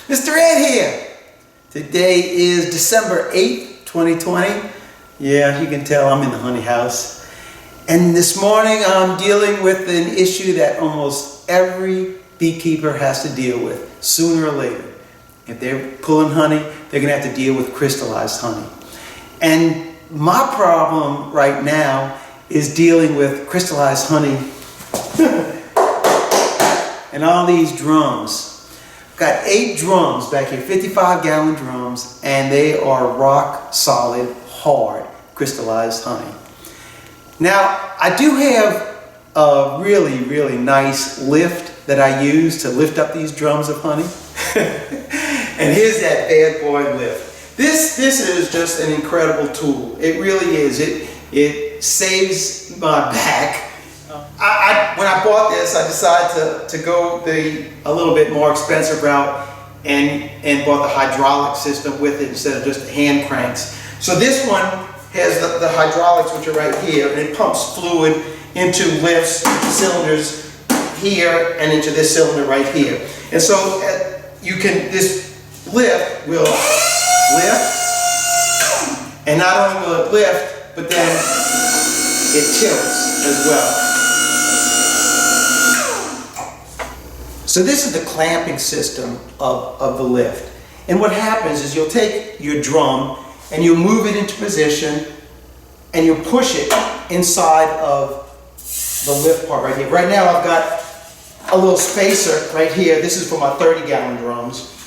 Mr. Ed here. Today is December 8th, 2020. Yeah, you can tell I'm in the honey house. And this morning I'm dealing with an issue that almost every beekeeper has to deal with sooner or later. If they're pulling honey, they're going to have to deal with crystallized honey. And my problem right now is dealing with crystallized honey and all these drums. I've got 8 drums back here, 55-gallon drums, and they are rock solid, hard, crystallized honey. Now, I do have a really, really nice lift that I use to lift up these drums of honey. And here's that bad boy lift. This is just an incredible tool. It really is. It saves my back. When I bought this, I decided to go a little bit more expensive route and bought the hydraulic system with it instead of just hand cranks. So this one has the hydraulics, which are right here, and it pumps fluid into lifts, cylinders here, and into this cylinder right here. And so this lift will lift, and not only will it lift, but then it tilts as well. So this is the clamping system of the lift. And what happens is you'll take your drum and you'll move it into position and you'll push it inside of the lift part right here. Right now I've got a little spacer right here. This is for my 30-gallon drums.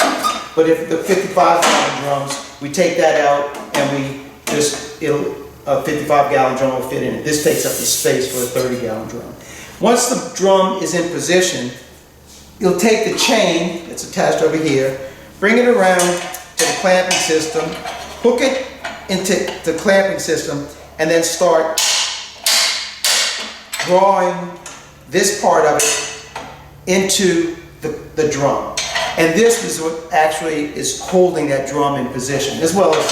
But if the 55-gallon drums, we take that out and a 55-gallon drum will fit in it. This takes up the space for a 30-gallon drum. Once the drum is in position, you'll take the chain that's attached over here, bring it around to the clamping system, hook it into the clamping system, and then start drawing this part of it into the drum. And this is what actually is holding that drum in position, as well as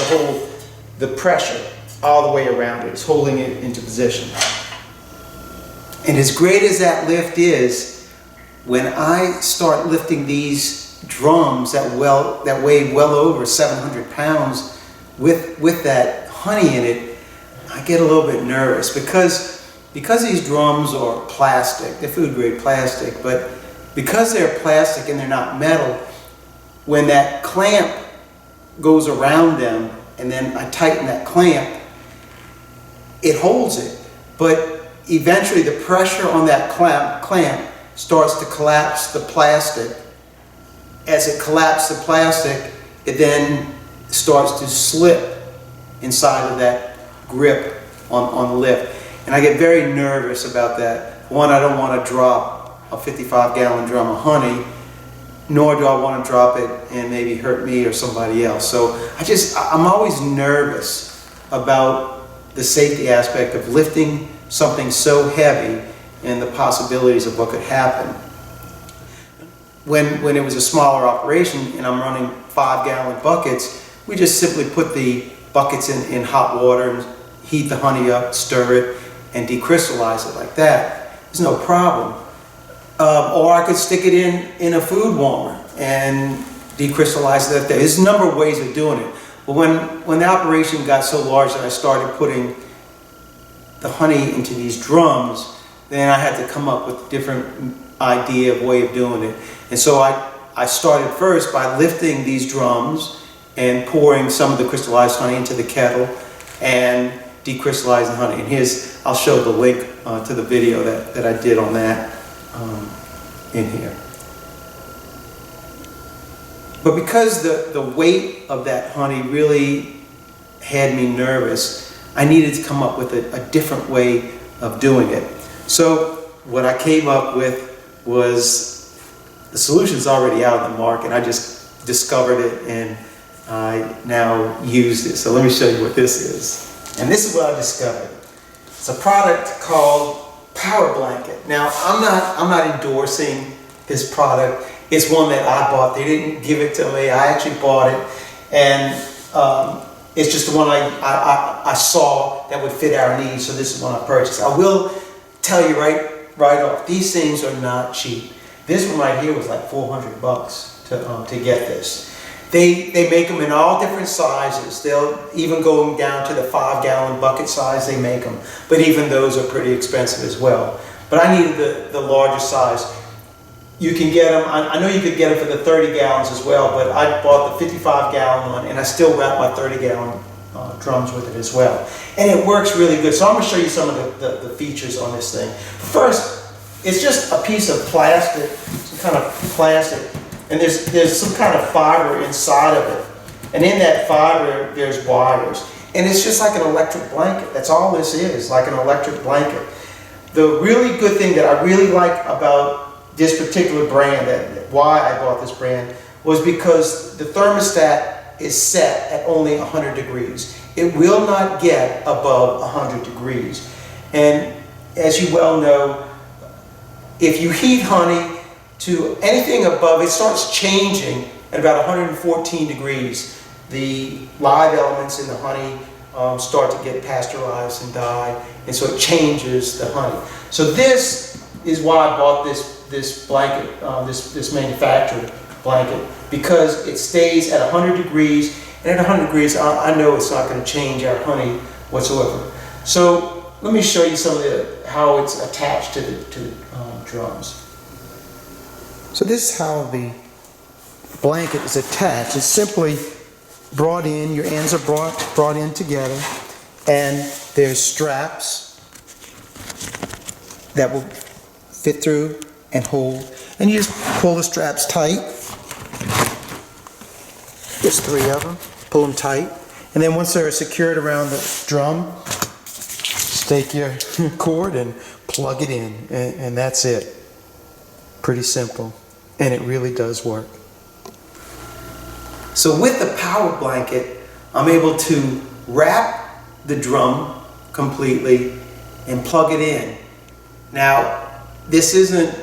the pressure all the way around it. It's holding it into position. And as great as that lift is, when I start lifting these drums that weigh well over 700 pounds with that honey in it, I get a little bit nervous because these drums are plastic. They're food grade plastic, but because they're plastic and they're not metal, when that clamp goes around them and then I tighten that clamp, it holds it. But eventually the pressure on that clamp starts to collapse the plastic. As it collapses the plastic, it then starts to slip inside of that grip on the lift. And I get very nervous about that. One, I don't want to drop a 55-gallon drum of honey, nor do I want to drop it and maybe hurt me or somebody else. So I'm always nervous about the safety aspect of lifting something so heavy and the possibilities of what could happen. When it was a smaller operation and I'm running 5-gallon buckets, we just simply put the buckets in hot water and heat the honey up, stir it, and decrystallize it like that. There's no problem. Or I could stick it in a food warmer and decrystallize it. There's a number of ways of doing it. But when the operation got so large that I started putting the honey into these drums, then I had to come up with a different way of doing it. And so I started first by lifting these drums and pouring some of the crystallized honey into the kettle and decrystallizing the honey. And I'll show the link to the video that I did on that in here. But because the weight of that honey really had me nervous, I needed to come up with a different way of doing it. So what I came up with was the solution's already out on the market. I just discovered it and I now use it. So let me show you what this is. And this is what I discovered. It's a product called Power Blanket. Now I'm not endorsing this product. It's one that I bought. They didn't give it to me. I actually bought it, and it's just the one I saw that would fit our needs. So this is one I purchased. I will tell you right off, these things are not cheap. This one right here was like $400 to get this. They make them in all different sizes. They'll even go down to the 5-gallon bucket size they make them. But even those are pretty expensive as well. But I needed the larger size. You can get them, I know you could get them for the 30 gallons as well, but I bought the 55-gallon one, and I still wrap my 30-gallon drums with it as well. And it works really good. So I'm going to show you some of the features on this thing. First, it's just a piece of plastic, some kind of plastic, and there's some kind of fiber inside of it. And in that fiber, there's wires. And it's just like an electric blanket. That's all this is, like an electric blanket. The really good thing that I really like about this particular brand, why I bought this brand, was because the thermostat is set at only 100 degrees. It will not get above 100 degrees. And as you well know, if you heat honey to anything above, it starts changing at about 114 degrees. The live elements in the honey start to get pasteurized and die, and so it changes the honey. So this is why I bought this blanket, this manufactured blanket, because it stays at 100 degrees, and at 100 degrees I know it's not going to change our honey whatsoever. So let me show you some of how it's attached to the drums. So this is how the blanket is attached. It's simply brought in, your ends are brought in together, and there's straps that will fit through and hold, and you just pull the straps tight. There's 3 of them. Pull them tight, and then once they're secured around the drum, take your cord and plug it in, and that's it. Pretty simple, and it really does work. So with the power blanket, I'm able to wrap the drum completely and plug it in. Now, this isn't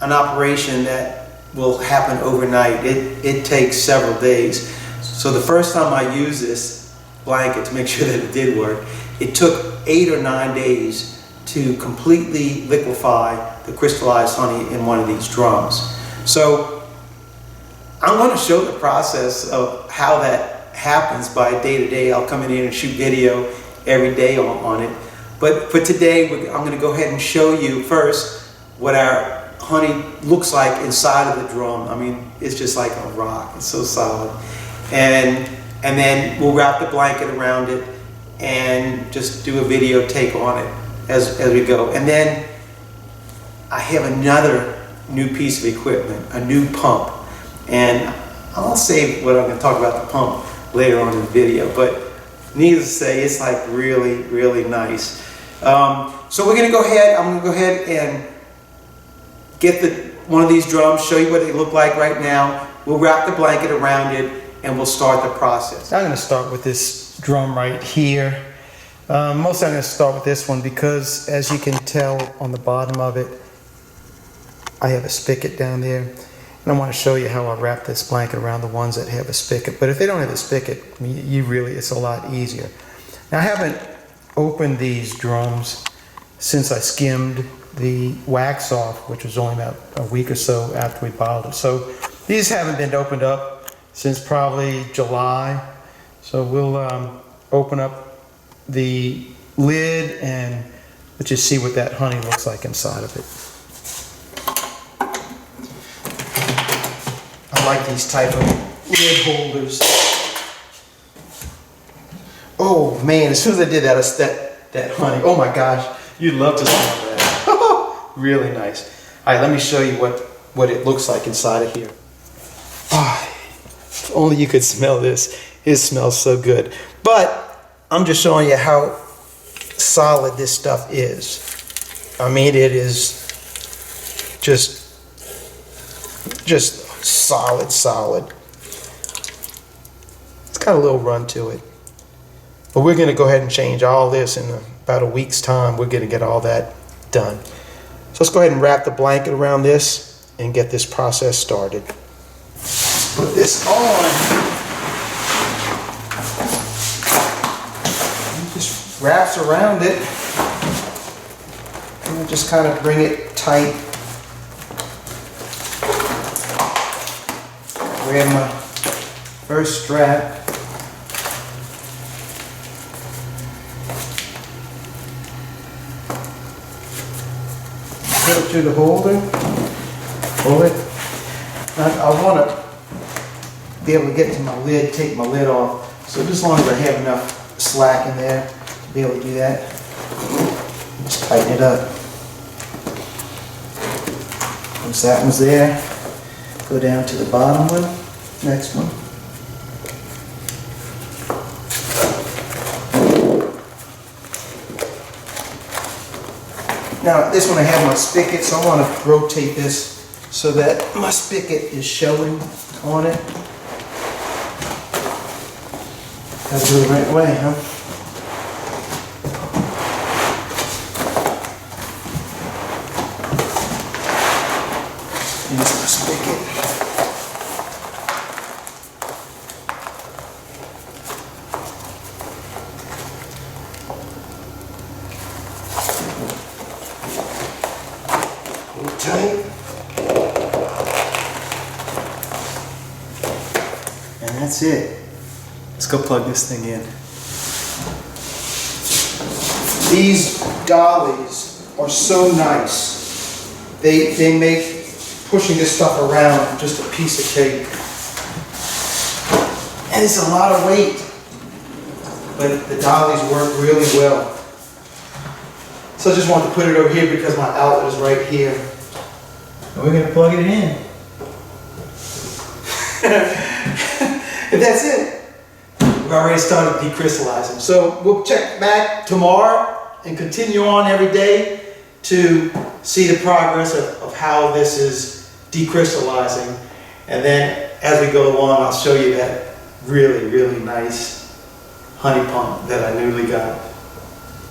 an operation that will happen overnight. It takes several days. So the first time I used this blanket to make sure that it did work, it took 8 or 9 days to completely liquefy the crystallized honey in one of these drums. So I'm going to show the process of how that happens by day to day. I'll come in here and shoot video every day on it. But for today, I'm going to go ahead and show you first what our honey looks like inside of the drum. I mean, it's just like a rock. It's so solid. And then we'll wrap the blanket around it and just do a video take on it as we go. And then I have another new piece of equipment, a new pump. And I'll save what I'm going to talk about the pump later on in the video. But needless to say, it's like really, really nice. So we're going to go ahead. I'm going to go ahead and get one of these drums, show you what they look like right now. We'll wrap the blanket around it, and we'll start the process. I'm going to start with this drum right here. Mostly I'm going to start with this one because, as you can tell on the bottom of it, I have a spigot down there. And I want to show you how I wrap this blanket around the ones that have a spigot. But if they don't have a spigot, it's a lot easier. Now, I haven't opened these drums since I skimmed the wax off, which was only about a week or so after we bottled it. So these haven't been opened up since probably July. So we'll open up the lid and let's just see what that honey looks like inside of it. I like these type of lid holders. Oh man, as soon as I did that honey, oh my gosh, you'd love to smell that. Really nice. All right, let me show you what it looks like inside of here. Oh, if only you could smell this. It smells so good. But I'm just showing you how solid this stuff is. I mean, it is just solid. It's got a little run to it. But we're going to go ahead and change all this in about a week's time. We're going to get all that done. So let's go ahead and wrap the blanket around this and get this process started. Put this on. It just wraps around it. And just kind of bring it tight. grab my first strap. Put it through the holder. Pull it. I want to be able to get to my lid, take my lid off. So just as long as I have enough slack in there to be able to do that, just tighten it up. Once that one's there, go down to the bottom one, next one. Now this one I have my spigot, so I want to rotate this so that my spigot is showing on it. Gotta do it the right way, huh? Here's my spigot. Hold tight. And that's it. Let's go plug this thing in. These dollies are so nice. They make pushing this stuff around just a piece of cake. And it's a lot of weight, but the dollies work really well. So I just want to put it over here because my outlet is right here. And we're going to plug it in. And that's it. We've already started decrystallizing. So we'll check back tomorrow and continue on every day to see the progress of how this is decrystallizing. And then as we go along, I'll show you that really, really nice honey pump that I newly got.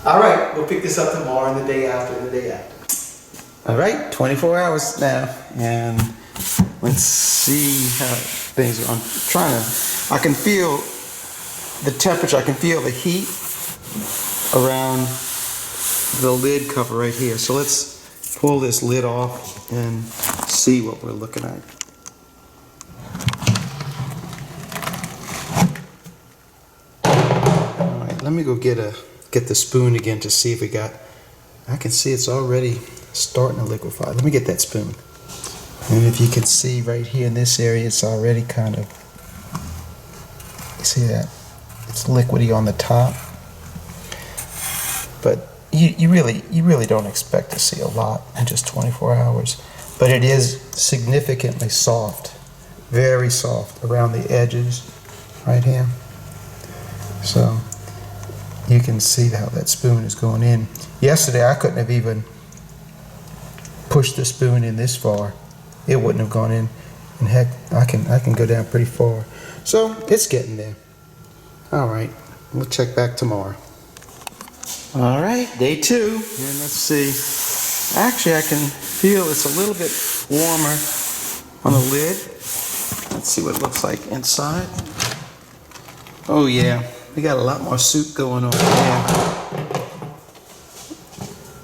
All right, we'll pick this up tomorrow and the day after and the day after. All right, 24 hours now. And let's see how things are. I'm trying to, I can feel the temperature, I can feel the heat around the lid cover right here. So let's pull this lid off and see what we're looking at. All right, let me go get the spoon again to see if we got, I can see it's already starting to liquefy. Let me get that spoon. And if you can see right here in this area, it's already kind of, you see that? It's liquidy on the top. But you really don't expect to see a lot in just 24 hours. But it is significantly soft, very soft around the edges right here. So you can see how that spoon is going in. Yesterday I couldn't have even pushed the spoon in this far. It wouldn't have gone in. And heck, I can go down pretty far. So it's getting there. All right, we'll check back tomorrow. All right, day 2, and let's see. Actually, I can feel it's a little bit warmer on the lid. Let's see what it looks like inside. Oh yeah, we got a lot more soup going on here.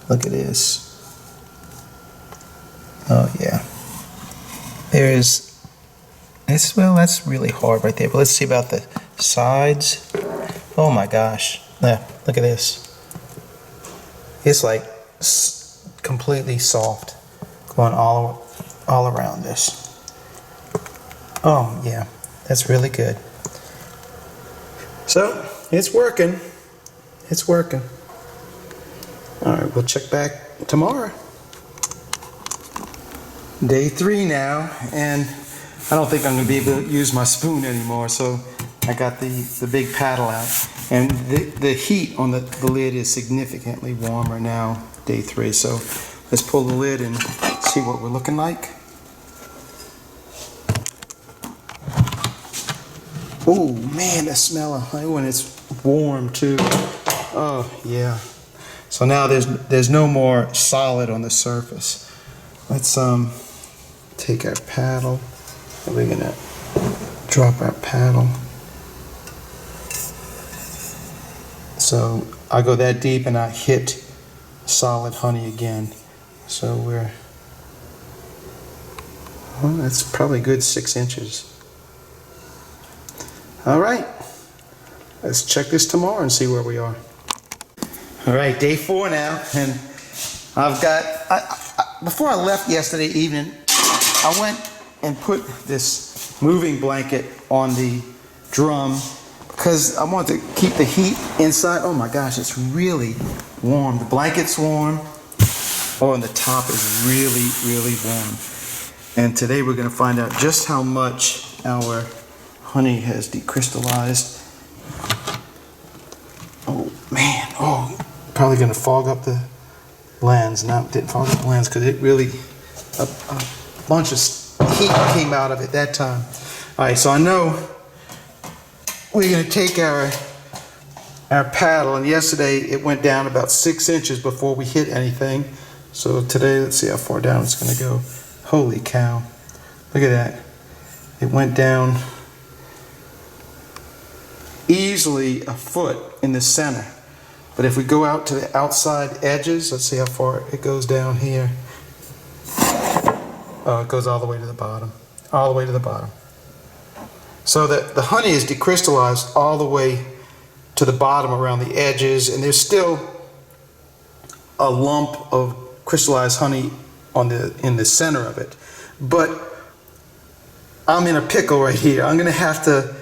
Look at this. Oh yeah. Well, that's really hard right there, but let's see about the sides. Oh my gosh. Yeah, look at this. It's like completely soft going all around this. Oh yeah, that's really good. So it's working. It's working. All right, we'll check back tomorrow. Day 3 now, and I don't think I'm going to be able to use my spoon anymore, so I got the big paddle out. And the heat on the lid is significantly warmer now, day 3. So let's pull the lid and see what we're looking like. Oh man, the smell of honey when it's warm too. Oh yeah. So now there's no more solid on the surface. Let's take our paddle and we're gonna drop our paddle. So I go that deep and I hit solid honey again. So that's probably a good 6 inches All right, let's check this tomorrow and see where we are. All right, day 4 now, and I've got, before I left yesterday evening, I went and put this moving blanket on the drum because I want to keep the heat inside. Oh my gosh, it's really warm. The blanket's warm. Oh, and the top is really, really warm. And today we're going to find out just how much our honey has decrystallized. Oh man, oh, probably going to fog up the lens. No, it didn't fog up the lens because it really, a bunch of heat came out of it that time. All right, so I know we're going to take our paddle, and yesterday it went down about 6 inches before we hit anything. So today, let's see how far down it's going to go. Holy cow. Look at that. It went down easily a foot in the center. But if we go out to the outside edges, let's see how far it goes down here. Oh, it goes all the way to the bottom. All the way to the bottom. So that the honey is decrystallized all the way to the bottom around the edges, and there's still a lump of crystallized honey in the center of it. But I'm in a pickle right here. I'm going to have to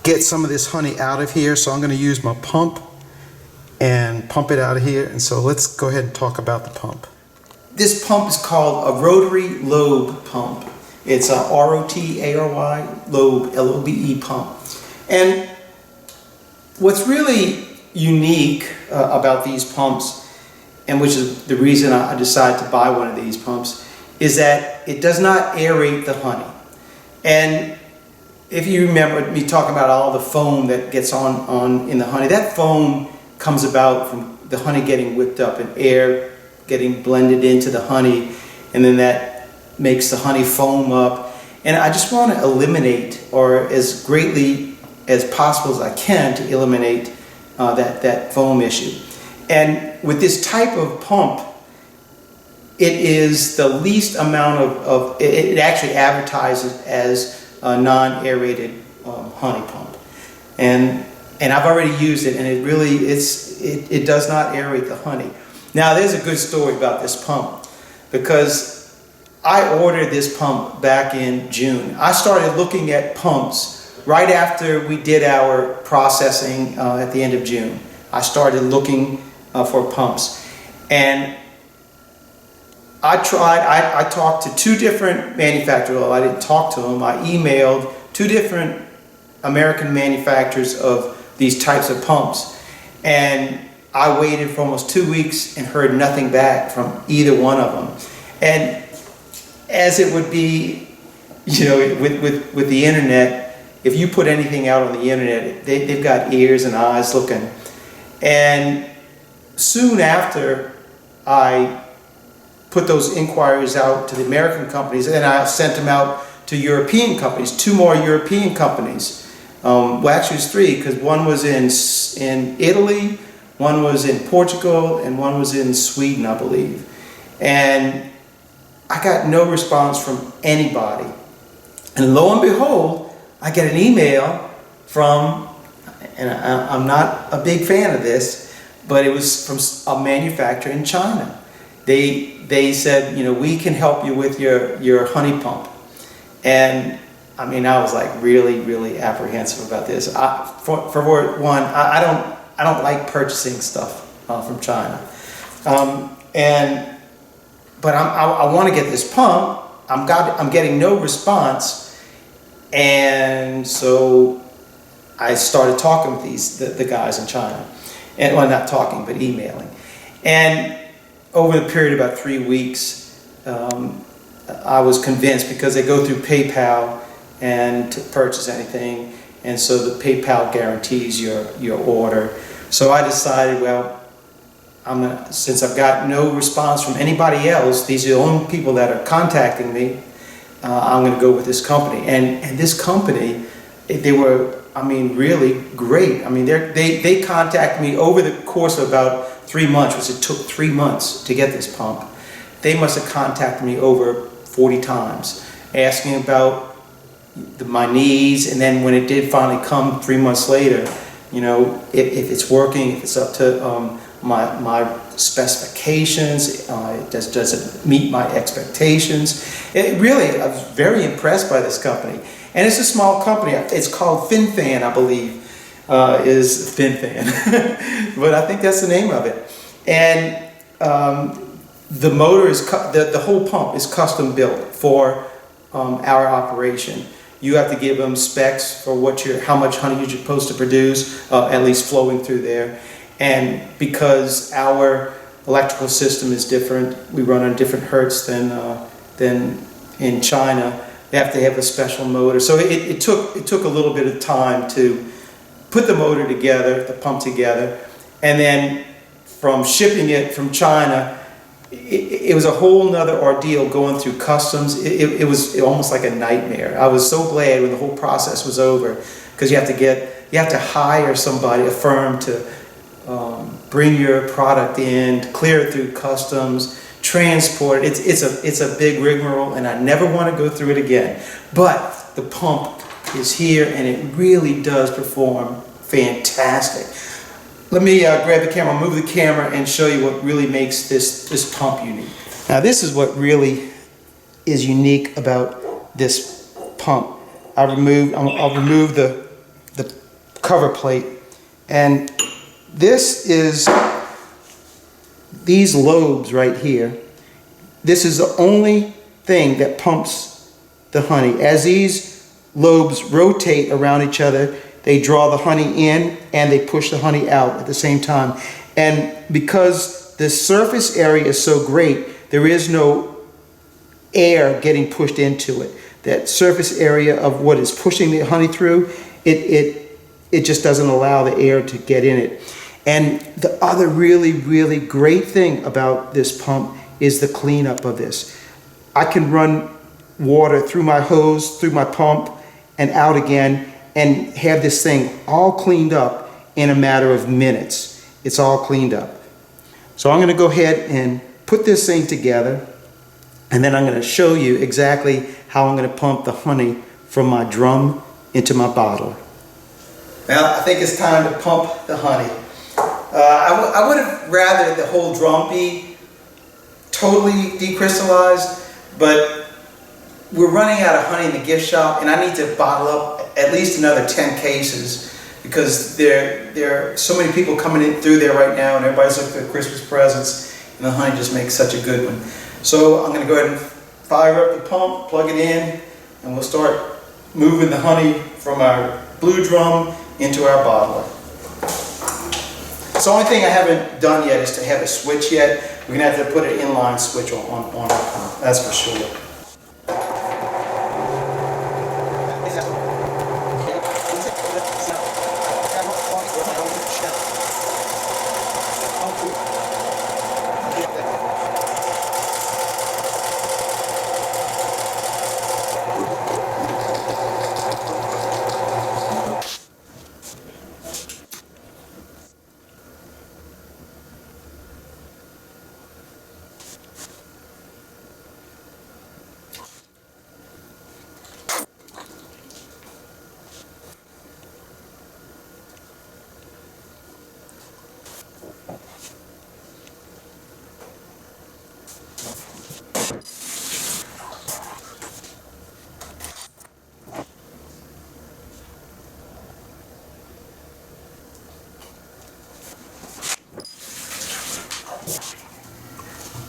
get some of this honey out of here, so I'm going to use my pump and pump it out of here. And so let's go ahead and talk about the pump. This pump is called a Rotary Lobe pump. It's a R-O-T-A-R-Y, Lobe, L-O-B-E pump. And what's really unique about these pumps, and which is the reason I decided to buy one of these pumps, is that it does not aerate the honey. And if you remember me talking about all the foam that gets on in the honey, that foam comes about from the honey getting whipped up and air getting blended into the honey, and then that makes the honey foam up. And I just want to eliminate, or as greatly as possible as I can, to eliminate that foam issue. And with this type of pump, it is the least amount of it actually advertises as a non-aerated honey pump. And I've already used it, and it really, it does not aerate the honey. Now, there's a good story about this pump, because I ordered this pump back in June. I started looking at pumps right after we did our processing at the end of June. I started looking for pumps, and I talked to 2 different manufacturers. Well, I didn't talk to them. I emailed 2 different American manufacturers of these types of pumps, and I waited for almost 2 weeks and heard nothing back from either one of them. And as it would be, you know, with the internet, if you put anything out on the internet, they've got ears and eyes looking. And soon after I put those inquiries out to the American companies, and I sent them out to European companies, 2 more European companies. Well, actually it was 3, because one was in Italy, one was in Portugal, and one was in Sweden, I believe. And I got no response from anybody. And lo and behold, I get an email from, and I'm not a big fan of this, but it was from a manufacturer in China. They said, you know, we can help you with your honey pump. And I mean, I was like really, really apprehensive about this. For one, I don't like purchasing stuff from China. But I want to get this pump. I'm getting no response, and so I started talking with the guys in China, and well, not talking, but emailing. And over the period of about 3 weeks, I was convinced, because they go through PayPal and to purchase anything, and so the PayPal guarantees your order. So I decided, well, since I've got no response from anybody else, these are the only people that are contacting me, I'm going to go with this company. And this company, they were, I mean, really great. I mean, they contacted me over the course of about 3 months, which it took 3 months to get this pump. They must have contacted me over 40 times, asking about, my knees, and then when it did finally come 3 months later, you know, if it's working, if it's up to my specifications, does it meet my expectations? It really, I was very impressed by this company. And it's a small company. It's called FinFan, I believe, is FinFan. But I think that's the name of it. And the motor is, the whole pump is custom built for our operation. You have to give them specs for how much honey you're supposed to produce, at least flowing through there. And because our electrical system is different, we run on different hertz than in China. They have to have a special motor. So it took a little bit of time to put the motor together, the pump together, and then from shipping it from China, it was a whole nother ordeal going through customs. It was almost like a nightmare. I was so glad when the whole process was over, because you have to hire somebody, a firm, to bring your product in, to clear it through customs, transport it. It's a big rigmarole, and I never want to go through it again. But the pump is here, and it really does perform fantastic. Let me grab the camera, move the camera, and show you what really makes this pump unique. Now, this is what really is unique about this pump. I'll remove the cover plate, and this is these lobes right here. This is the only thing that pumps the honey. As these lobes rotate around each other, they draw the honey in and they push the honey out at the same time. And because the surface area is so great, there is no air getting pushed into it. That surface area of what is pushing the honey through, it just doesn't allow the air to get in it. And the other really, really great thing about this pump is the cleanup of this. I can run water through my hose, through my pump, and out again, and have this thing all cleaned up in a matter of minutes. It's all cleaned up. So I'm going to go ahead and put this thing together, and then I'm going to show you exactly how I'm going to pump the honey from my drum into my bottle. Well, I think it's time to pump the honey. I would have rather the whole drum be totally decrystallized, but we're running out of honey in the gift shop, and I need to bottle up at least another 10 cases because there are so many people coming in through there right now, and everybody's looking for Christmas presents, and the honey just makes such a good one. So I'm going to go ahead and fire up the pump, plug it in, and we'll start moving the honey from our blue drum into our bottler. So the only thing I haven't done yet is to have a switch yet. We're going to have to put an inline switch on our pump, that's for sure.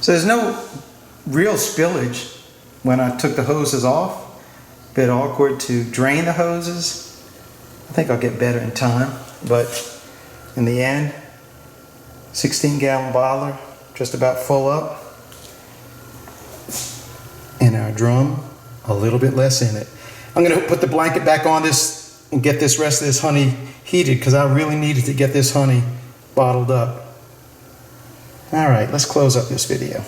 So there's no real spillage when I took the hoses off. A bit awkward to drain the hoses. I think I'll get better in time, but in the end, 16-gallon bottler, just about full up. And our drum, a little bit less in it. I'm gonna put the blanket back on this and get this rest of this honey heated because I really needed to get this honey bottled up. All right, let's close up this video.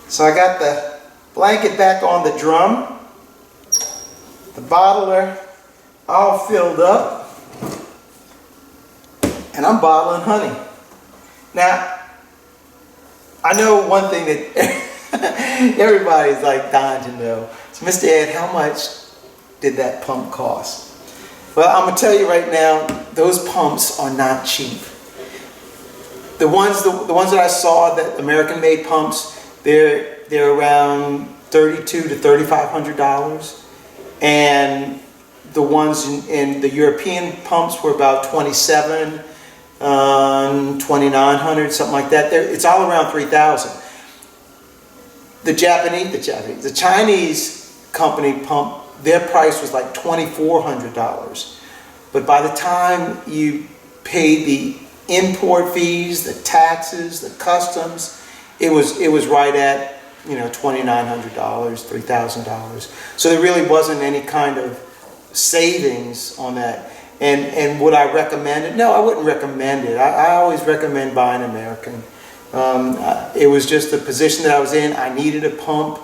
So I got the blanket back on the drum, the bottler all filled up, and I'm bottling honey. Now, I know one thing that everybody's like dying to know. So Mr. Ed, how much did that pump cost? Well, I'm gonna tell you right now, those pumps are not cheap. The ones that I saw, that American-made pumps, they're around $3,200 to $3,500, and the ones in the European pumps were about $2,700, $2,900, something like that. It's all around $3,000. The Chinese company pump, their price was like $2,400. But by the time you paid the import fees, the taxes, the customs, it was right at, $2,900, $3,000. So there really wasn't any kind of savings on that. And would I recommend it? No, I wouldn't recommend it. I always recommend buying American. It was just the position that I was in. I needed a pump.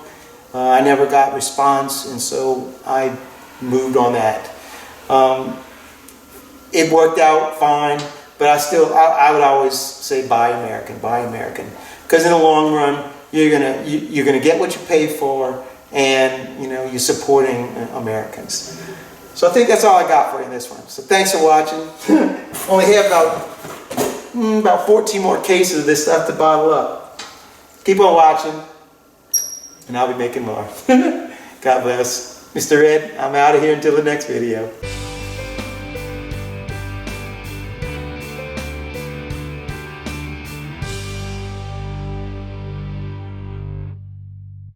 I never got response, and so I moved on that. It worked out fine, but I would always say buy American, because in the long run you're gonna get what you pay for, and you're supporting Americans. So I think that's all I got for you in this one. So thanks for watching. Only have about 14 more cases of this stuff to bottle up. Keep on watching, and I'll be making more. God bless. Mr. Ed, I'm out of here until the next video.